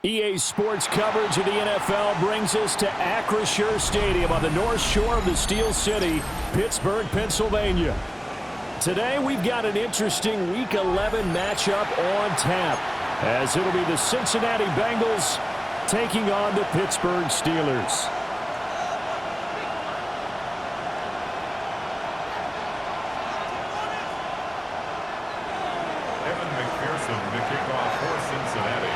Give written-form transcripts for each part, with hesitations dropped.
EA Sports coverage of the NFL brings us to Acrisure Stadium on the north shore of the Steel City, Pittsburgh, Pennsylvania. Today we've got an interesting Week 11 matchup on tap, as it'll be the Cincinnati Bengals taking on the Pittsburgh Steelers. The kickoff for Cincinnati.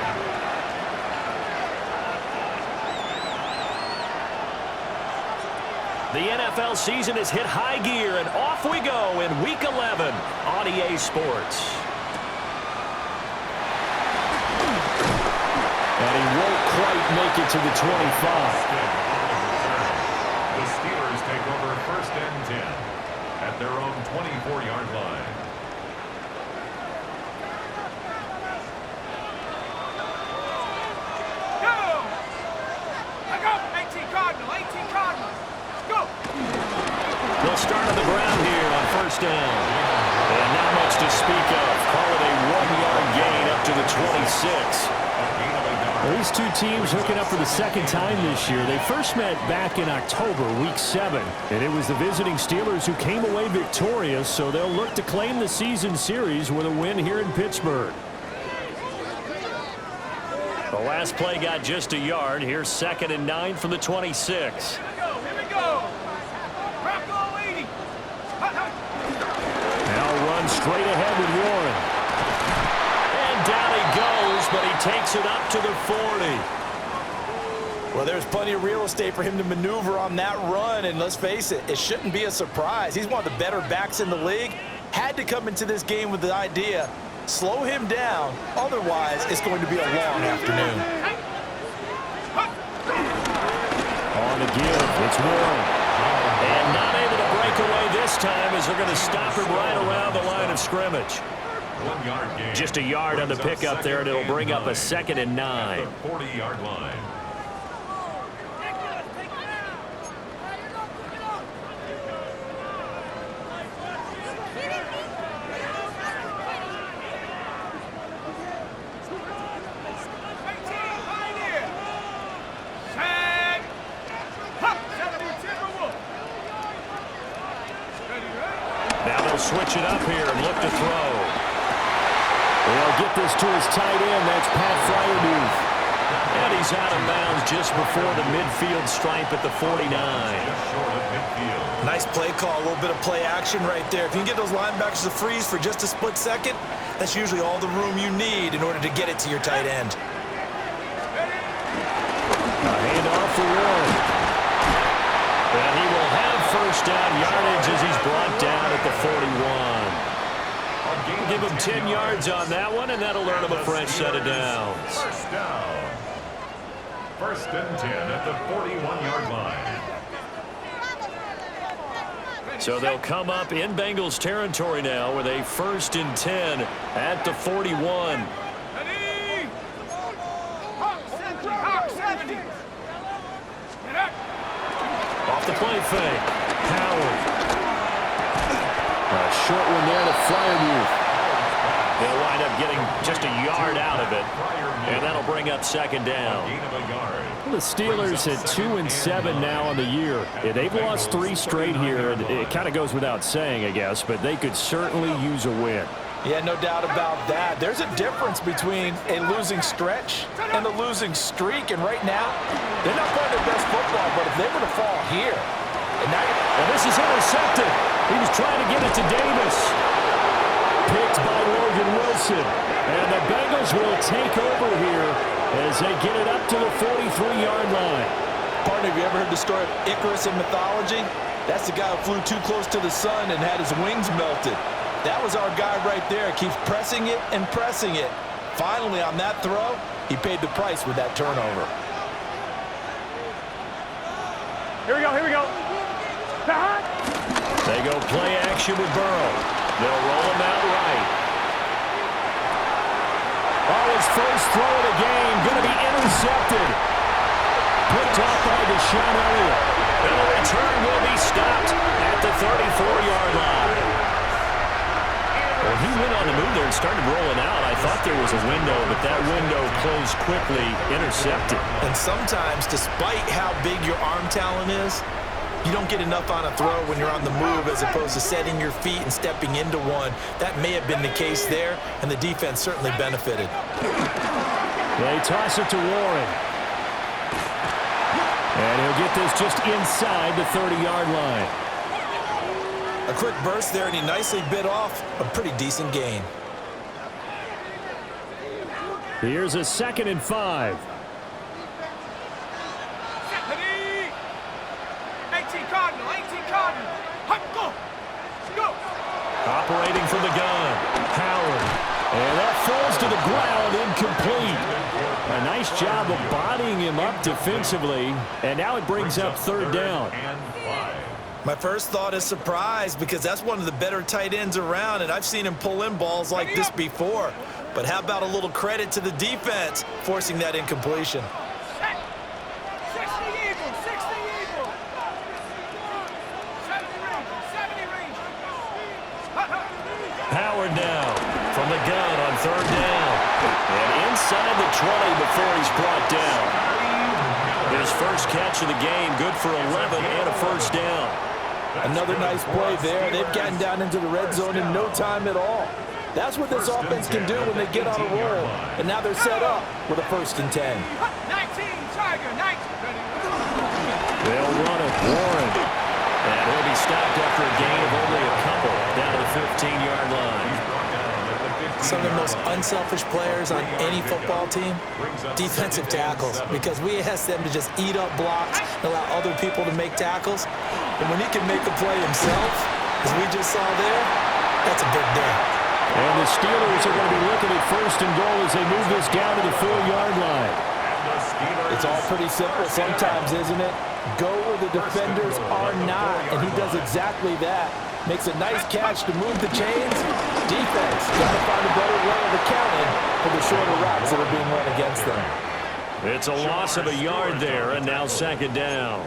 The NFL season has hit high gear, and off we go in Week 11 on EA Sports. And he won't quite make it to the 25. The Steelers take over 1st and 10 at their own 24-yard line. They'll start on the ground here on 1st down. And not much to speak of. Call it a 1-yard gain up to the 26. Well, these two teams hooking up for the second time this year. They first met back in October, Week 7. And it was the visiting Steelers who came away victorious, so they'll look to claim the season series with a win here in Pittsburgh. The last play got just a yard. Here's 2nd and 9 from the 26. Straight ahead with Warren. And down he goes, but he takes it up to the 40. Well, there's plenty of real estate for him to maneuver on that run, and let's face it, it shouldn't be a surprise. He's one of the better backs in the league. Had to come into this game with the idea, slow him down, otherwise it's going to be a long afternoon. On the give, it's Warren. And not able to break away this time as they're going to stop him right around the line of scrimmage. 1 yard gain. Just a yard on the pickup there, and it'll bring up a 2nd and 9. 40-yard line. Switch it up here and look to throw. They'll get this to his tight end. That's Pat Fryermuth. And he's out of bounds just before the midfield stripe at the 49. Nice play call, a little bit of play action right there. If you can get those linebackers to freeze for just a split second, that's usually all the room you need in order to get it to your tight end. A handoff for Warren. And he will have 1st down yardage as he's brought down at the 41. Give him 10 yards on that one, and that'll earn him a fresh set of downs. 1st down. 1st and 10 at the 41-yard line. So they'll come up in Bengals territory now with a 1st and 10 at the 41. Off the play fake. Howard. A short one there to Fryermuth. They'll wind up getting just a yard out of it. And that'll bring up 2nd down. The Steelers at 2-7 now on the year. Yeah, they've lost 3 straight here. And it kind of goes without saying, I guess, but they could certainly use a win. Yeah, no doubt about that. There's a difference between a losing stretch and a losing streak. And right now, they're not playing their best football, but if they were to fall here, and this is intercepted. He was trying to get it to Davis. Picked by Logan Wilson. And the Bengals will take over here as they get it up to the 43-yard line. Partner, have you ever heard the story of Icarus in mythology? That's the guy who flew too close to the sun and had his wings melted. That was our guy right there. Keeps pressing it and pressing it. Finally, on that throw, he paid the price with that turnover. Here we go, here we go. They go play action with Burrow. They'll roll him out right. Oh, his first throw of the game going to be intercepted. Picked off by Deshaun Elliott. And the return will be stopped at the 34-yard line. Well, he went on the move there and started rolling out. I thought there was a window, but that window closed quickly, intercepted. And sometimes, despite how big your arm talent is, you don't get enough on a throw when you're on the move as opposed to setting your feet and stepping into one. That may have been the case there, and the defense certainly benefited. They toss it to Warren. And he'll get this just inside the 30-yard line. A quick burst there, and he nicely bit off a pretty decent gain. Here's a 2nd and 5. 18 Cardinal. Go. Operating from the gun. Howard. And that falls to the ground, incomplete. A nice job of bodying him up defensively. And now it brings up 3rd down. My first thought is surprise because that's one of the better tight ends around, and I've seen him pull in balls like this before. But how about a little credit to the defense forcing that incompletion? 60 Eagles. 70 range. Howard now from the gun on 3rd down. And inside the 20 before he's brought down. His first catch of the game, good for 11 and a 1st down. Another nice play there. They've gotten down into the red zone in no time at all. That's what this offense can do when they get on a roll. And now they're set up with a 1st and 10. 19 Tiger. 19. They'll run it. Warren. And he'll be stopped after a gain of only a couple down to the 15-yard line. Some of the most unselfish players on any football team, defensive tackles, because we ask them to just eat up blocks and allow other people to make tackles. And when he can make a play himself, as we just saw there, that's a big day. And the Steelers are going to be looking at 1st and goal as they move this down to the 4-yard line. It's all pretty simple sometimes, isn't it? Go where the defenders are not, and he does exactly that. Makes a nice catch to move the chains. Defense got to find a better way of accounting for the shorter routes that are being run against them. It's a loss of a yard there, and now 2nd down.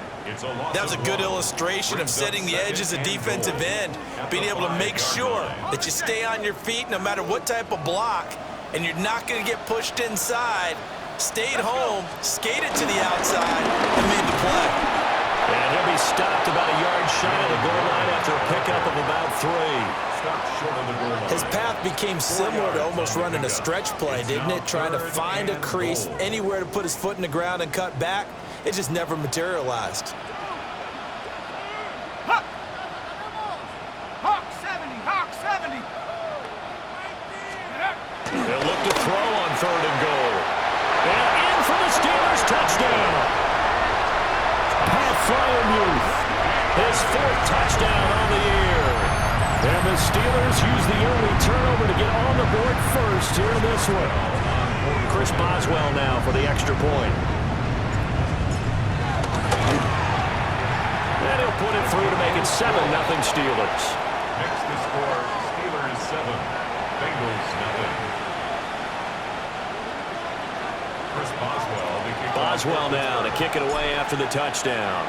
That was a good illustration of setting the edge as a defensive end, being able to make sure that you stay on your feet no matter what type of block, and you're not going to get pushed inside. Stayed home, skated to the outside, and made the play. And he'll be stopped about a yard shy of the goal line after a pickup of about 3. His path became similar to almost running a stretch play, didn't it? Trying to find a crease, anywhere to put his foot in the ground and cut back. It just never materialized. Hawk 70. They'll look to throw on 3rd and goal. And in for the Steelers, touchdown. Pat Fryermuth, his 4th touchdown on the year. And the Steelers use the early turnover to get on the board first here in this one. Chris Boswell now for the extra point. And he'll put it through to make it 7-0 Steelers. Next to score, Steelers 7, Bengals 0. Chris Boswell now to kick it away after the touchdown.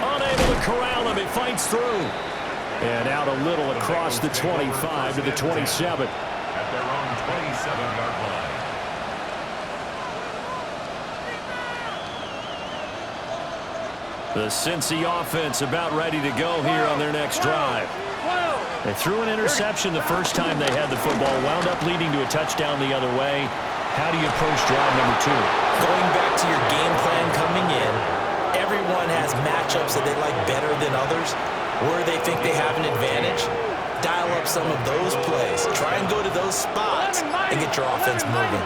Unable to corral him, he fights through. And out a little across the 25 to the 27. At their own 27-yard line. The Cincy offense about ready to go here on their next drive. They threw an interception the first time they had the football, wound up leading to a touchdown the other way. How do you approach drive number 2? Going back to your game plan coming in, everyone has matchups that they like better than others, where they think they have an advantage. Dial up some of those plays. Try and go to those spots and get your offense moving.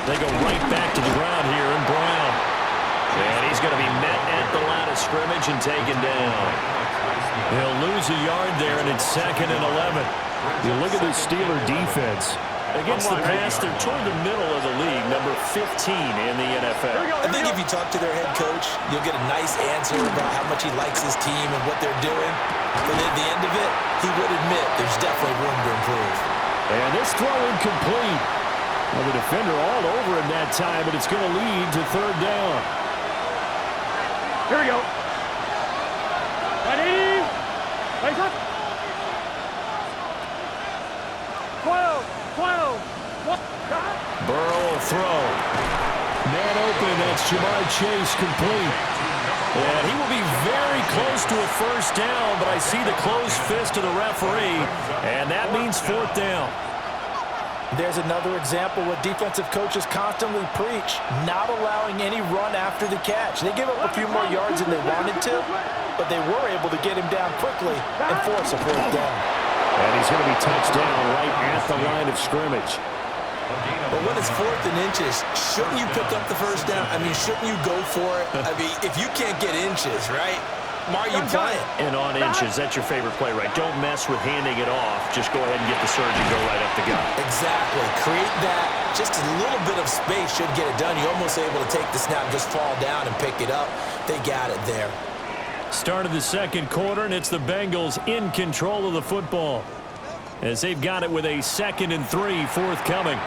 They go right back to the ground here, and Brown. And he's going to be met at the line of scrimmage and taken down. He'll lose a yard there, and it's 2nd and 11. You look at the Steeler defense. Against the pass, they're toward the middle of the league, number 15 in the NFL. I think if you talk to their head coach, you'll get a nice answer about how much he likes his team and what they're doing. But at the end of it, he would admit there's definitely room to improve. And this throw incomplete. Well, the defender all over him that time, but it's going to lead to third down. Here we go. Ready? Raise up. 12. Burrow will throw. Man open, that's Jamar Chase complete. And he will be very close to a first down, but I see the closed fist of the referee, and that means fourth down. There's another example what defensive coaches constantly preach, not allowing any run after the catch. They gave up a few more yards than they wanted to, but they were able to get him down quickly and force a fourth down. And he's going to be touched down right at the line of scrimmage. But when it's 4th and inches, shouldn't you pick up the first down? I mean, shouldn't you go for it? I mean, if you can't get inches, right, why are you playing? And on inches, that's your favorite play, right? Don't mess with handing it off. Just go ahead and get the surge and go right up the gut. Exactly. Create that. Just a little bit of space should get it done. You're almost able to take the snap, just fall down and pick it up. They got it there. Start of the second quarter, and it's the Bengals in control of the football as they've got it with a 2nd and 3 forthcoming.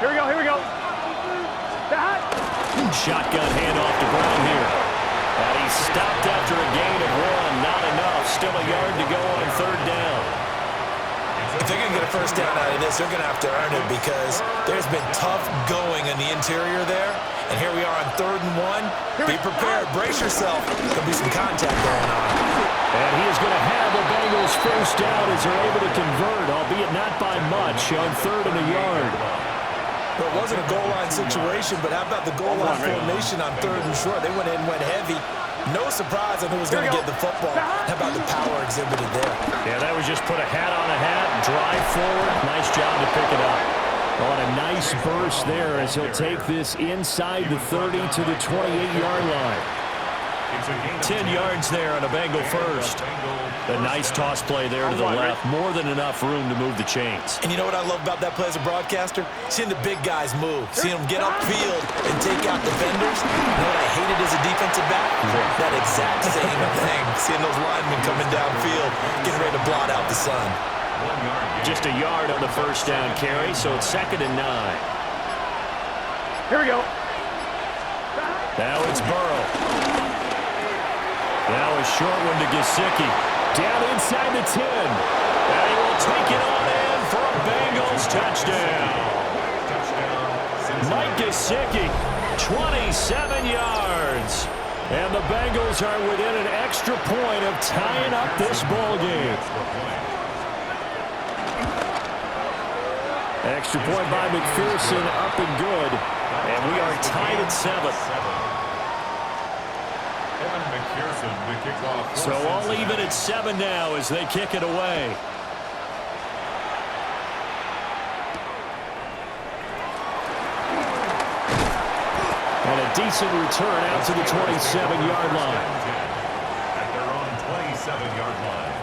Here we go. Shotgun handoff to Brown here. And he's stopped after a gain of 1. Not enough. Still a yard to go on third down. If they're going to get a first down out of this, they're going to have to earn it because there's been tough going in the interior there. And here we are on 3rd and 1. Be prepared. Brace yourself. There'll be some contact going on. And he is going to have the Bengals first down as they're able to convert, albeit not by much, on 3rd and a yard. Well, it wasn't a goal line situation, but how about the goal line formation on 3rd and short? They went in and went heavy. No surprise on who was going to get the football. How about the power exhibited there? Yeah, that was just put a hat on a hat, drive forward. Nice job to pick it up. On a nice burst there as he'll take this inside the 30 to the 28-yard line. 10 yards there on a Bengal first. A nice toss play there to the left. More than enough room to move the chains. And you know what I love about that play as a broadcaster? Seeing the big guys move. Seeing them get upfield and take out defenders. You know what I hated as a defensive back? That exact same thing. Seeing those linemen coming downfield, getting ready to blot out the sun. Just a yard on the first down carry, so it's 2nd and 9. Here we go. Now it's Burrow. Now a short one to Gesicki. Down inside the 10. And he will take it on in for a Bengals touchdown. Mike Gesicki, 27 yards. And the Bengals are within an extra point of tying up this ball game. Extra point by McPherson, up and good. And we are tied at 7. So all even at 7 now as they kick it away. And a decent return out to the 27-yard line. At their own 27-yard line.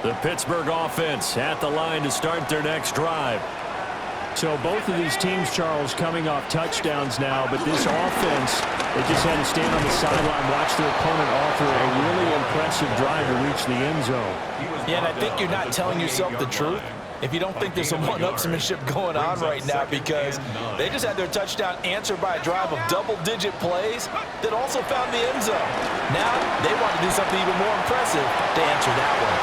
The Pittsburgh offense at the line to start their next drive. So both of these teams, Charles, coming off touchdowns now, but this offense, they just had to stand on the sideline, watch their opponent offer a really impressive drive to reach the end zone. Yeah, and I think you're not telling yourself the truth if you don't think there's some one-upsmanship going on right now, because they just had their touchdown answered by a drive of double-digit plays that also found the end zone. Now they want to do something even more impressive to answer that one.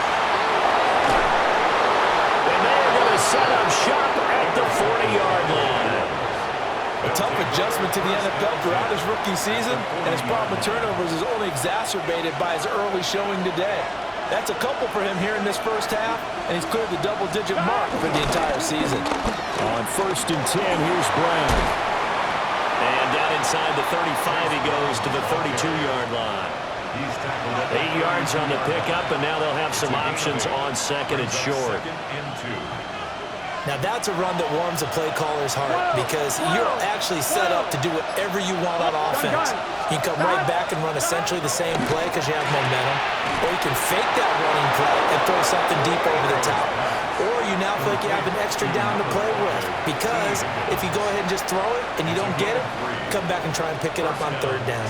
And they're going to set up shop at the 40-yard line. A tough adjustment to the NFL throughout his rookie season, and his problem with turnovers is only exacerbated by his early showing today. That's a couple for him here in this first half, and he's cleared the double-digit mark for the entire season. On 1st and 10, here's Brown. And down inside the 35, he goes to the 32-yard line. 8 yards on the pickup, and now they'll have some options on 2nd and short. Now that's a run that warms a play caller's heart because you're actually set up to do whatever you want on offense. You can come right back and run essentially the same play because you have momentum, or you can fake that running play and throw something deep over the top. Or you now now feel like you have an extra down to play with. Because if you go ahead and just throw it and you don't get it, come back and try and pick it up on third down.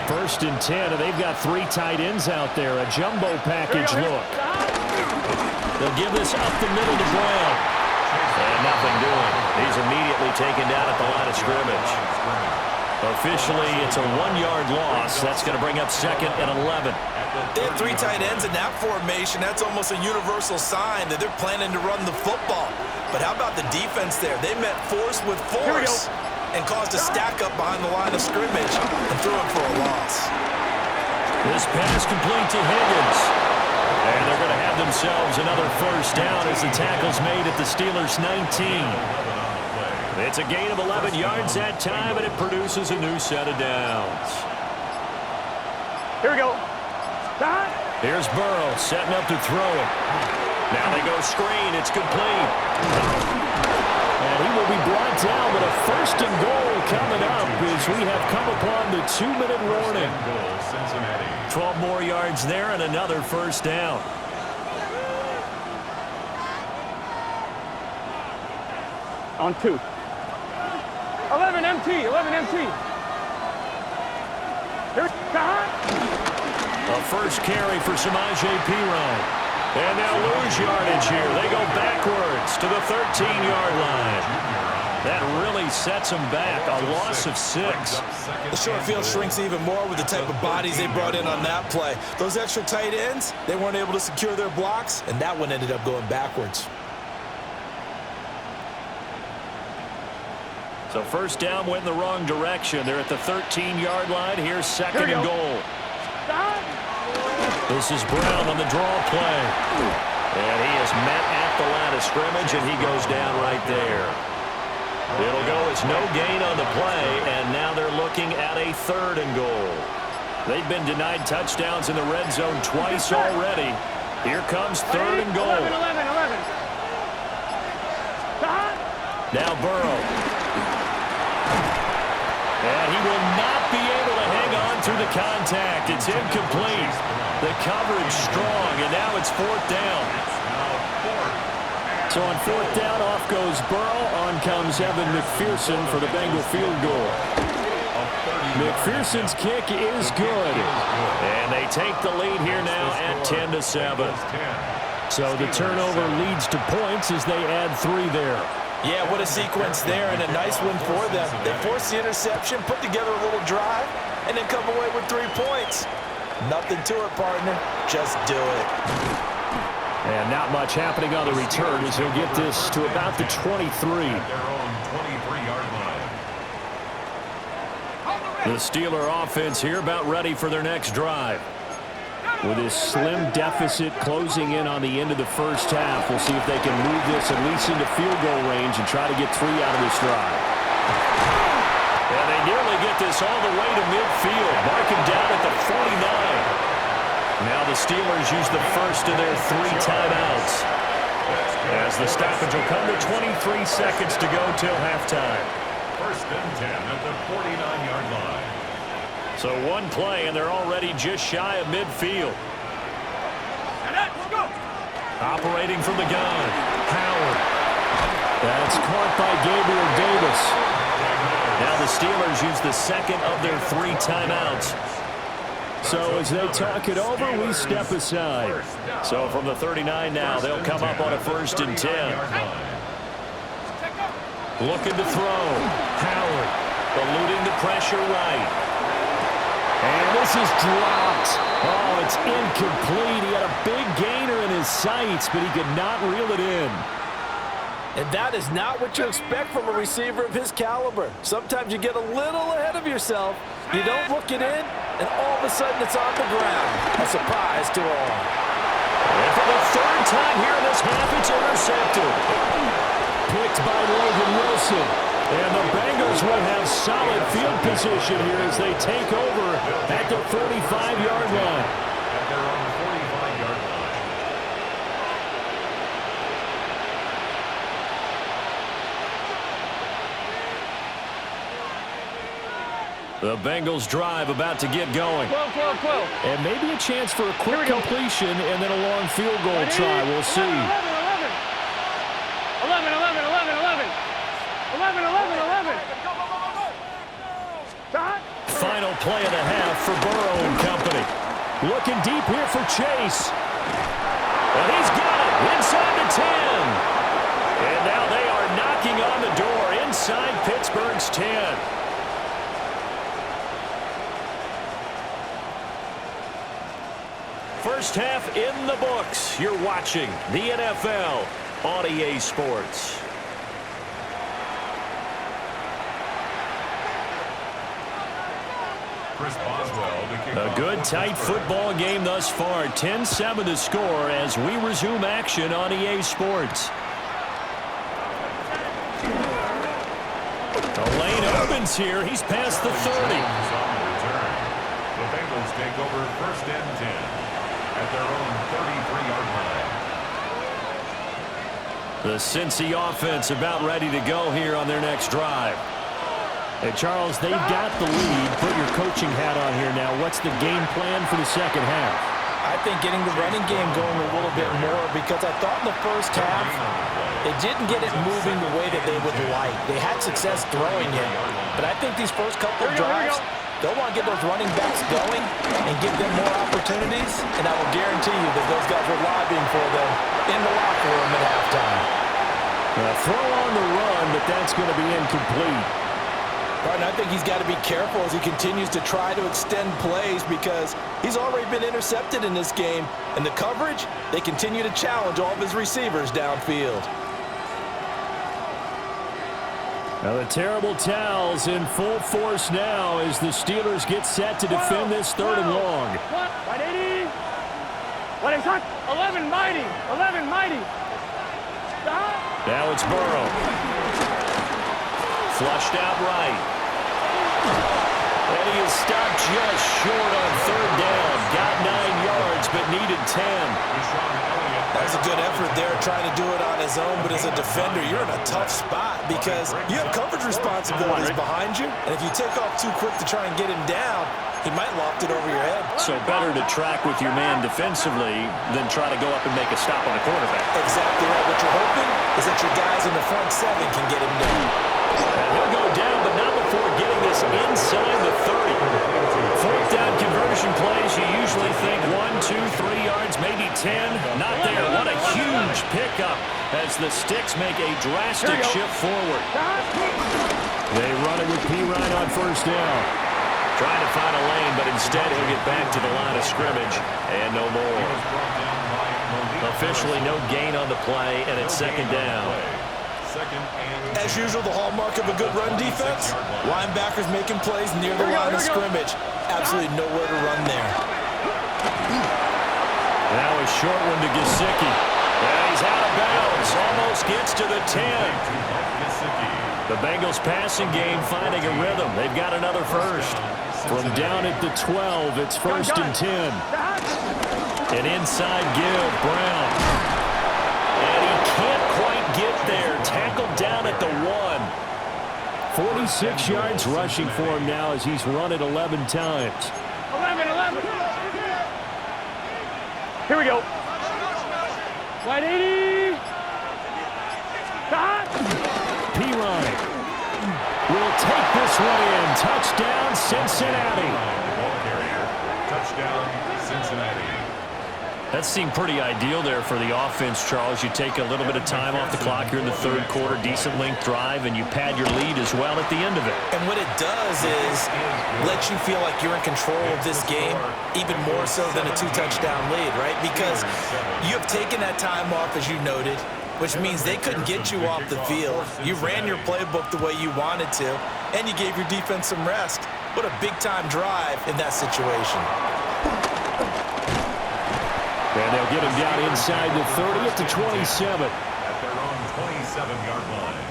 1st and 10, and they've got 3 tight ends out there. A jumbo package look. They'll give this up the middle to Brown. And nothing doing. He's immediately taken down at the line of scrimmage. Officially, it's a 1-yard loss. That's going to bring up 2nd and 11. They have 3 tight ends in that formation. That's almost a universal sign that they're planning to run the football. But how about the defense there? They met force with force and caused a stack up behind the line of scrimmage and threw it for a loss. This pass complete to Higgins. And they're going to have themselves another 1st down as the tackle's made at the Steelers' 19. It's a gain of 11 yards that time, and it produces a new set of downs. Here we go. Here's Burrow setting up to throw it. Now they go screen. It's complete. And he will be brought down, but a 1st and goal coming up as we have come upon the 2-minute warning. 12 more yards there and another 1st down. On 2. 11 MT. 11 MT. Here. A 1st carry for Samaje Perine. And now lose yardage here. They go backwards to the 13-yard line. That really sets them back. A loss of 6. The short field shrinks even more with the type of bodies they brought in on that play. Those extra tight ends, they weren't able to secure their blocks, and that one ended up going backwards. So 1st down went in the wrong direction. They're at the 13-yard line. Here's 2nd and goal. This is Brown on the draw play. And he is met at the line of scrimmage, and he goes down right there. It'll go as no gain on the play, and now they're looking at a 3rd and goal. They've been denied touchdowns in the red zone twice already. Here comes 3rd and goal. 11. Now Burrow. And he will not be able to hang on through the contact. It's incomplete. The coverage strong, and now it's 4th down. So on 4th down, off goes Burrow. On comes Evan McPherson for the Bengal field goal. McPherson's kick is good. And they take the lead here now at 10-7. So the turnover leads to points as they add 3 there. Yeah, what a sequence there, and a nice one for them. They forced the interception, put together a little drive, and then come away with 3 points. Nothing to it, partner. Just do it. And not much happening on the return as he'll get this to about the 23. The Steeler offense here about ready for their next drive. With this slim deficit closing in on the end of the 1st half, we'll see if they can move this at least into field goal range and try to get 3 out of this drive. And they nearly get this all the way to midfield. Mark him down at the 49. Now the Steelers use the 1st of their 3 timeouts. As the stoppage will come to 23 seconds to go till halftime. 1st and 10 at the 49-yard line. So 1 play, and they're already just shy of midfield. Operating from the gun, Howard. That's caught by Gabriel Davis. Now the Steelers use the 2nd of their 3 timeouts. So as they talk it over, we step aside. So from the 39 now, they'll come up on a 1st and 10. Looking to throw. Howard eluding the pressure right. And this is dropped. Oh, it's incomplete. He had a big gainer in his sights, but he could not reel it in. And that is not what you expect from a receiver of his caliber. Sometimes you get a little ahead of yourself. You don't look it in, and all of a sudden it's on the ground. A surprise to all. And for the 3rd time here in this half, it's intercepted. Picked by Logan Wilson. And the Bengals will have solid field position here as they take over at the 45-yard line. At their own 45-yard line. The Bengals drive about to get going. 12. And maybe a chance for a quick completion and then a long field goal try. We'll see. 11. 11, 11, 11, 11. 11, 11, 11. Shot. Final play of the half for Burrow and company. Looking deep here for Chase. And he's got it inside the 10. And now they are knocking on the door inside Pittsburgh's 10. First half in the books. You're watching the NFL on EA Sports. A good, tight football game thus far. 10-7 to score as we resume action on EA Sports. The lane opens here. He's past the 30. The Bengals take over first and 10 at their own 33-yard line. The Cincy offense about ready to go here on their next drive. Hey, Charles, they've got the lead. Put your coaching hat on here now. What's the game plan for the second half? I think getting the running game going a little bit more, because I thought in the first half they didn't get it moving the way that they would like. They had success throwing it, but I think these first couple of drives, they'll want to get those running backs going and give them more opportunities, and I will guarantee you that those guys were lobbying for them in the locker room at halftime. Throw on the run, but that's going to be incomplete. Right, and I think he's got to be careful as he continues to try to extend plays, because he's already been intercepted in this game. And the coverage, they continue to challenge all of his receivers downfield. Now the terrible towels in full force now as the Steelers get set to defend this third and long. Right 80. What is that? 11 mighty. 11 mighty. Stop. Now it's Burrow. Flushed out right. And he is stopped just short on third down. Got 9 yards, but needed 10. That was a good effort there, trying to do it on his own, but as a defender, you're in a tough spot because you have coverage responsibilities behind you, and if you take off too quick to try and get him down, he might loft it over your head. So better to track with your man defensively than try to go up and make a stop on the quarterback. Exactly right. What you're hoping is that your guys in the front seven can get him down. And he'll go down, but not before getting this inside the 30. Fourth down conversion plays, you usually think 1, 2, 3 yards, maybe 10. Not there. What a huge pickup as the Sticks make a drastic shift forward. They run it with P. Ryan on first down. Trying to find a lane, but instead he'll get back to the line of scrimmage and no more. Officially no gain on the play, and it's second down. As usual, the hallmark of a good run defense, linebackers making plays near the line of scrimmage. Absolutely nowhere to run there. Now a short one to Gesicki. And he's out of bounds. Almost gets to the 10. The Bengals passing game finding a rhythm. They've got another first. From down at the 12, it's first and 10. An inside give, Brown. And he can't quite get there. Tackled down at the 1. 46 yards rushing for him now as he's run it 11 times. 11, 11. Here we go. Wide 80. Shot. P. Ryan will take this one in. Touchdown, Cincinnati. Touchdown, Cincinnati. That seemed pretty ideal there for the offense, Charles. You take a little bit of time off the clock here in the third quarter, decent length drive, and you pad your lead as well at the end of it. And what it does is let you feel like you're in control of this game, even more so than a 2-touchdown lead, right? Because you have taken that time off, as you noted, which means they couldn't get you off the field. You ran your playbook the way you wanted to, and you gave your defense some rest. What a big-time drive in that situation. And they'll get him down inside the 30 at the 27. At their own 27-yard line.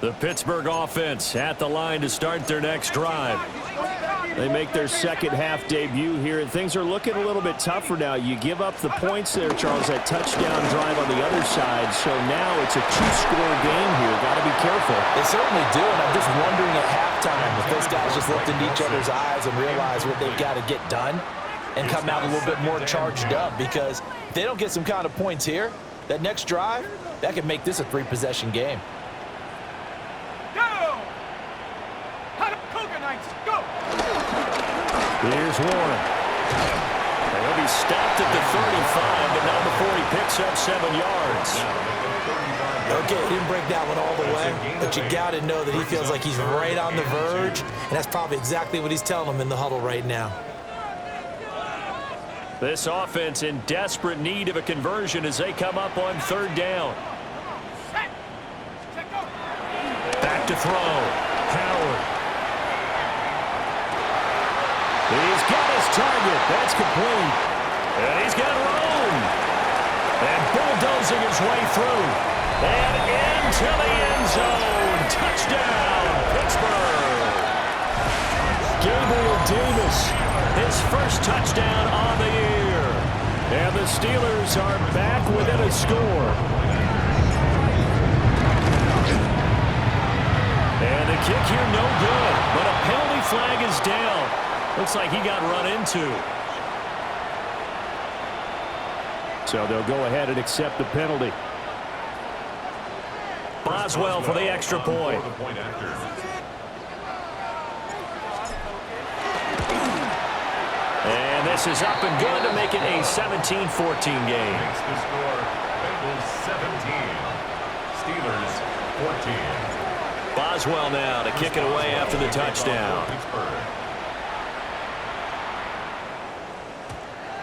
The Pittsburgh offense at the line to start their next drive. They make their second half debut here, and things are looking a little bit tougher now. You give up the points there, Charles, that touchdown drive on the other side. So now it's a 2-score game here. Got to be careful. They certainly do, and I'm just wondering at halftime if those guys just looked into each other's eyes and realized what they've got to get done. and come out a little bit more charged up, because if they don't get some kind of points here, that next drive, that could make this a 3-possession game. Go! Cougar Knights, go! Here's Warren. And he'll be stopped at the 35, but not before he picks up 7 yards. Okay, he didn't break that one all the way, but you got to know that he feels like he's right on the verge, and that's probably exactly what he's telling them in the huddle right now. This offense in desperate need of a conversion as they come up on 3rd down. Back to throw. Howard. He's got his target. That's complete. And he's got room. And bulldozing his way through. And into the end zone. Touchdown, Pittsburgh. Gabriel Davis, his first touchdown on the year. And the Steelers are back within a score. And the kick here, no good. But a penalty flag is down. Looks like he got run into. So they'll go ahead and accept the penalty. Boswell for the extra point. And this is up and good to make it a 17-14 game. Makes the score Bengals 17, Steelers 14. Boswell now to kick it away after the touchdown.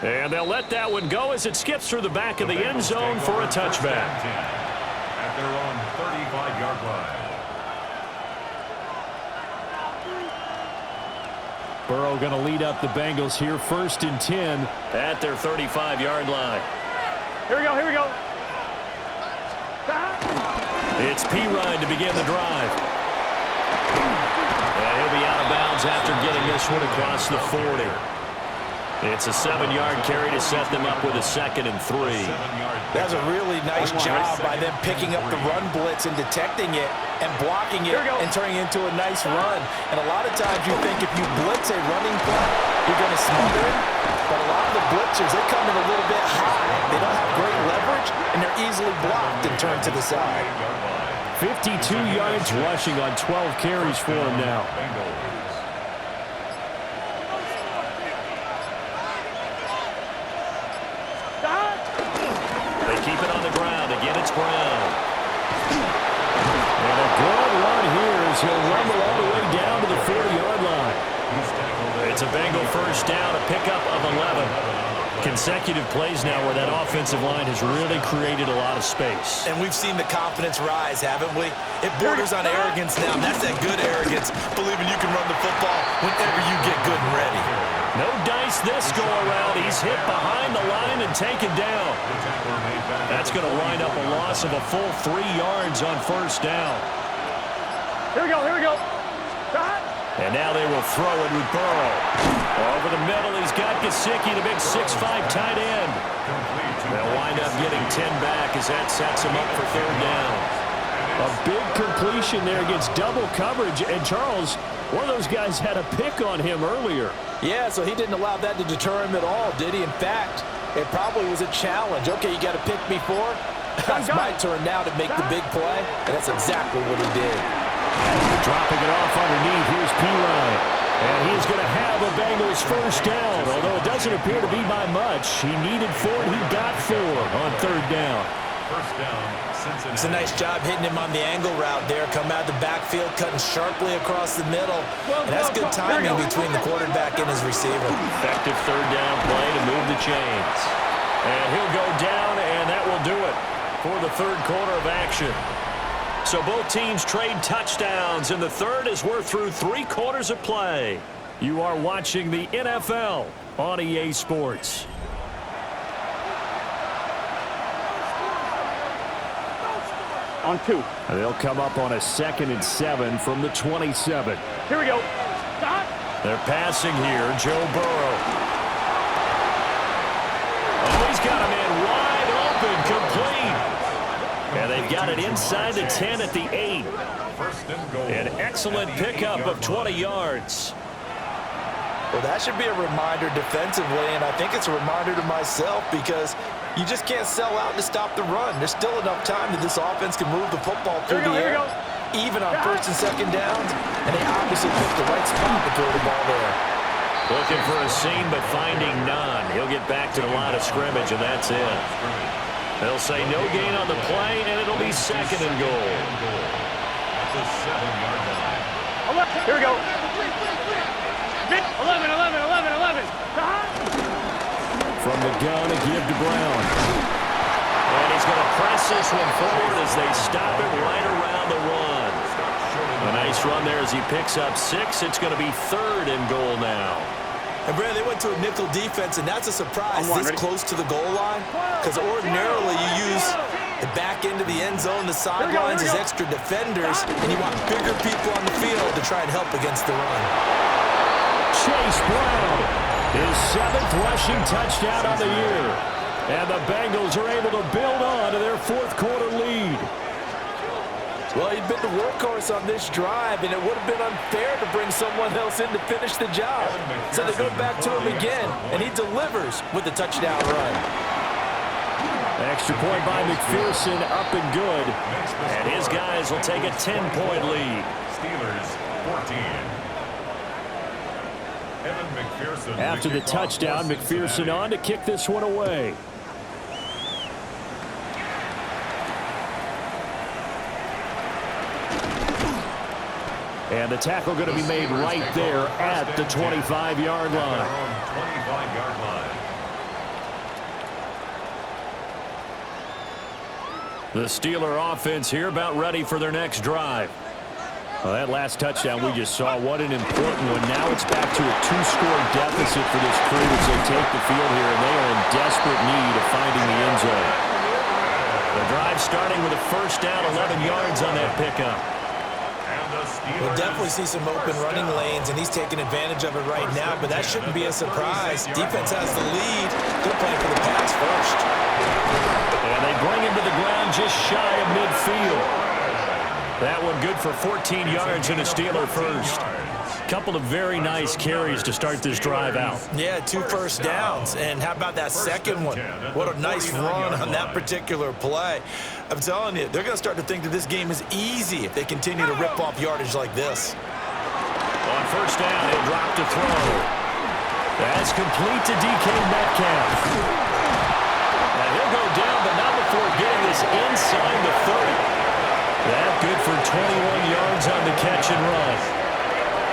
And they'll let that one go as it skips through the back of the end zone for a touchback. At their own 35-yard line. Burrow going to lead up the Bengals here, 1st and 10 at their 35-yard line. Here we go, here we go. It's Pirine to begin the drive. And he'll be out of bounds after getting this one across the 40. It's a 7-yard carry to set them up with a 2nd and 3. That's a really nice job by them picking up the run blitz and detecting it and blocking it and turning it into a nice run. And a lot of times you think if you blitz a running play, you're going to smother it. But a lot of the blitzers, they come in a little bit high. They don't have great leverage, and they're easily blocked and turned to the side. 52 yards rushing on 12 carries for him now. They keep it on the ground. Again, it's Brown. And a good run here as he'll rumble all the way down to the 40-yard line. It's a Bengal first down, a pickup of 11. Consecutive plays now where that offensive line has really created a lot of space. And we've seen the confidence rise, haven't we? It borders on arrogance now, and that's that good arrogance, believing you can run the football whenever you get good and ready. No dice this go-around. He's hit behind the line and taken down. That's going to wind up a loss of a full 3 yards on first down. Here we go, here we go. And now they will throw it with Burrow. Over the middle, he's got Gesicki, the big 6'5" tight end. They'll wind up getting 10 back as that sets him up for 3rd down. A big completion there against double coverage. And Charles, one of those guys had a pick on him earlier. Yeah, so he didn't allow that to deter him at all, did he? In fact, it probably was a challenge. Okay, you got to pick me for it. It's my turn now to make the big play, and that's exactly what he did. Dropping it off underneath, here's Pirine. And he's going to have a Bengals first down, although it doesn't appear to be by much. He needed 4, he got 4 on 3rd down. First down, Cincinnati. It's a nice job hitting him on the angle route there. Come out of the backfield, cutting sharply across the middle. And that's good timing between the quarterback and his receiver. Effective 3rd down play to move the chains. And he'll go down, and that will do it for the 3rd quarter of action. So both teams trade touchdowns in the 3rd as we're through 3 quarters of play. You are watching the NFL on EA Sports. On 2. They'll come up on a 2nd and 7 from the 27. Here we go. They're passing here, Joe Burrow. Oh, he's got a man wide open, complete. And they've got it inside the 10 at the 8. First and goal. An excellent pickup of 20 yards. Well, that should be a reminder defensively, and I think it's a reminder to myself because you just can't sell out to stop the run. There's still enough time that this offense can move the football through the air, even on first and second downs, and they obviously picked the right spot to throw the ball there. Looking for a seam, but finding none. He'll get back to the line of scrimmage, and that's it. They'll say no gain on the play, and it'll be second and goal. At the 7-yard line. Here we go. 11, 11, 11, 11. From the gun, a give to Brown. And he's going to press this one forward as they stop it right around the run. A nice run there as he picks up 6. It's going to be third and goal now. And, Brad, they went to a nickel defense, and that's a surprise this close to the goal line because ordinarily you use the back end of the end zone, the sidelines as extra defenders, and you want bigger people on the field to try and help against the run. Chase Brown, his 7th rushing touchdown on the year. And the Bengals are able to build on to their 4th quarter lead. Well, he'd been the workhorse on this drive, and it would have been unfair to bring someone else in to finish the job. So they go back to him again, and he delivers with a touchdown run. Extra point by McPherson, up and good. And his guys will take a 10-point lead. Steelers 14. After the touchdown, McPherson on to kick this one away. And the tackle going to be made right there at the 25-yard line. 25-yard line. The Steeler offense here about ready for their next drive. Well, that last touchdown we just saw, what an important one. Now it's back to a 2-score deficit for this crew as they take the field here, and they are in desperate need of finding the end zone. The drive starting with a first down, 11 yards on that pickup. We'll definitely see some open running lanes, and he's taking advantage of it right now, but that shouldn't be a surprise. Defense has the lead. They're playing for the pass first. And they bring him to the ground just shy of midfield. That one good for 14 yards and a Steeler first. Couple of very nice carries to start this drive out. Yeah, 2 first downs. And how about that second one? What a nice run on that particular play. I'm telling you, they're going to start to think that this game is easy if they continue to rip off yardage like this. On first down, he'll drop to throw. That's complete to DK Metcalf. And he'll go down, but not before getting this inside the 30. That good for 21 yards on the catch and run.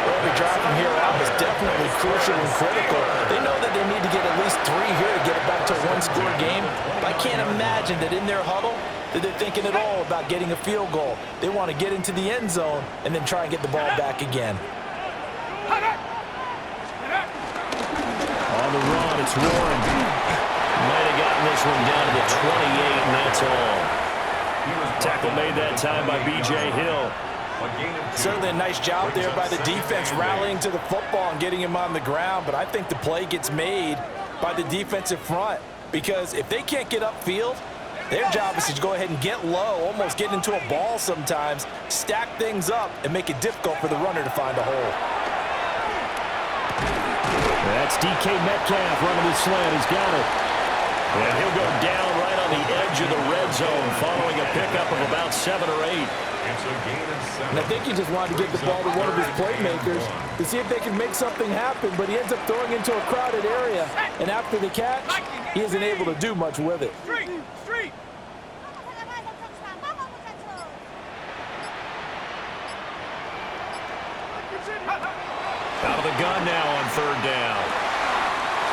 Every drive from here out is definitely crucial and critical. They know that they need to get at least 3 here to get it back to a 1-score game. But I can't imagine that in their huddle that they're thinking at all about getting a field goal. They want to get into the end zone and then try and get the ball back again. On the run, it's Warren. Might have gotten this one down to the 28, and that's all. Tackle made that time by B.J. Hill. Certainly a nice job there by the defense rallying to the football and getting him on the ground, but I think the play gets made by the defensive front because if they can't get upfield, their job is to go ahead and get low, almost get into a ball sometimes, stack things up, and make it difficult for the runner to find a hole. That's DK Metcalf running the slant. He's got it. And he'll go down right on the edge of the red zone following a pickup of about 7 or 8. And I think he just wanted to get the ball to one of his playmakers to see if they can make something happen, but he ends up throwing into a crowded area. And after the catch, he isn't able to do much with it. Street. Out of the gun now on third down.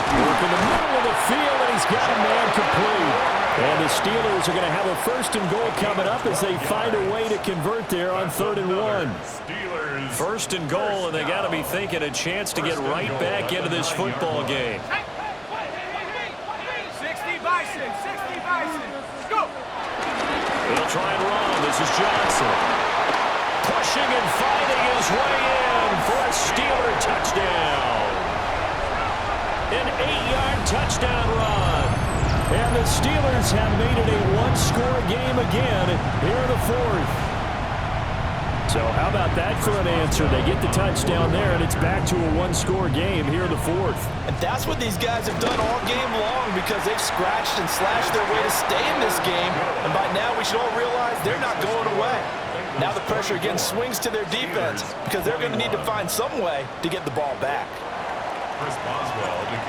Work in the middle of the field, and he's got a man complete. And the Steelers are going to have a first and goal coming up as they find a way to convert there on 3rd and 1. First and goal, and they got to be thinking a chance to get right back into this football game. 60 Bison. Go. He'll try and run. This is Johnson. Pushing and fighting his way in for a Steeler touchdown. An 8-yard touchdown run. And the Steelers have made it a 1-score game again here in the 4th. So how about that for an answer? They get the touchdown there, and it's back to a one-score game here in the fourth. And that's what these guys have done all game long because they've scratched and slashed their way to stay in this game. And by now we should all realize they're not going away. Now the pressure again swings to their defense because they're going to need to find some way to get the ball back.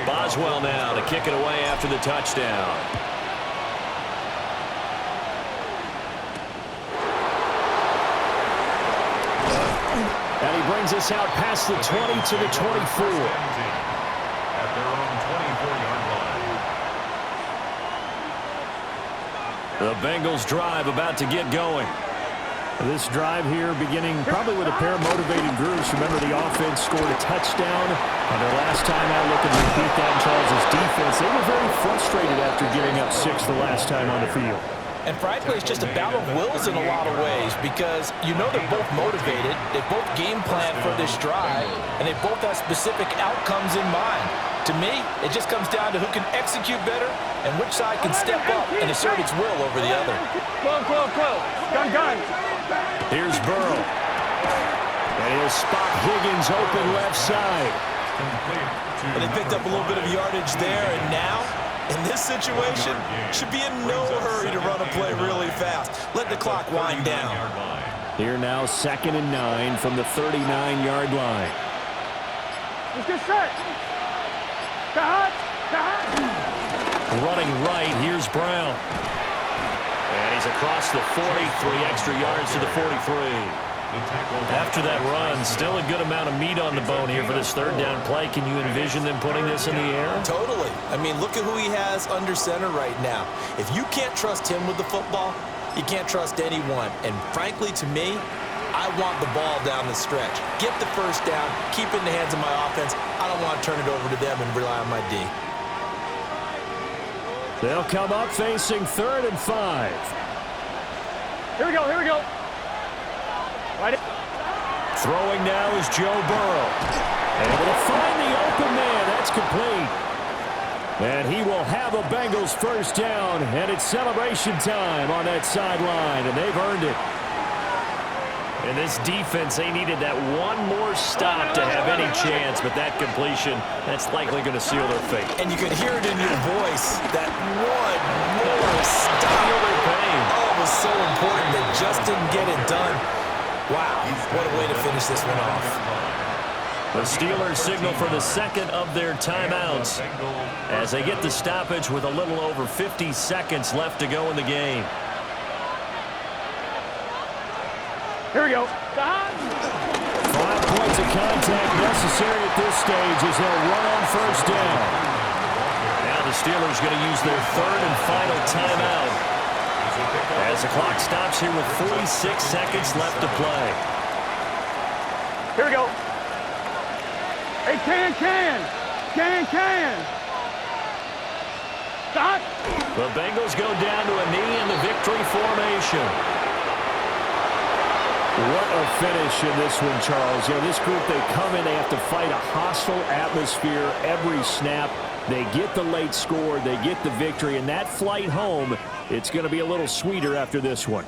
Boswell now to kick it away after the touchdown. And he brings us out past the 20 to the 24. At their own 24-yard line. The Bengals drive about to get going. This drive here beginning probably with a pair of motivated groups. Remember, the offense scored a touchdown. And their last time out looking to beat down Charles' defense, they were very frustrated after giving up 6 the last time on the field. And frankly, it's just a battle of wills in a lot of ways because you know they're both motivated, they both game plan for this drive, and they both have specific outcomes in mind. To me, it just comes down to who can execute better and which side can step up and assert its will over the other. Gun. Here's Burrow. And he'll spot Higgins open left side. And they picked up a little bit of yardage there, and now, in this situation, should be in no hurry to run a play really fast. Let the clock wind down. Here now, 2nd and 9 from the 39-yard line. Let's get set. Running right, here's Brown. And he's across the 40, 3 extra yards to the 43. After that run, still a good amount of meat on the bone here for this third down play. Can you envision them putting this in the air? Totally. I mean, look at who he has under center right now. If you can't trust him with the football, you can't trust anyone. And frankly, to me, I want the ball down the stretch. Get the first down, keep it in the hands of my offense. I don't want to turn it over to them and rely on my D. They'll come up facing 3rd and 5. Here we go. Right. Throwing now is Joe Burrow. Able to find the open man. That's complete. And he will have a Bengals first down. And it's celebration time on that sideline. And they've earned it. And this defense, they needed that one more stop to have any chance. But that completion, that's likely going to seal their fate. And you can hear it in your voice. That one more stop. Feel their pain. Oh, it was so important. They just didn't get it done. Wow, what a way to finish this one off. The Steelers signal for the second of their timeouts as they get the stoppage with a little over 50 seconds left to go in the game. Here we go. 5 points of contact necessary at this stage as they'll run on first down. Now the Steelers going to use their third and final timeout as the clock stops here with 46 seconds left to play. Here we go. Hey, can. Stop. The Bengals go down to a knee in the victory formation. What a finish in this one, Charles. You know, this group, they come in, they have to fight a hostile atmosphere every snap. They get the late score, they get the victory, and that flight home, it's going to be a little sweeter after this one.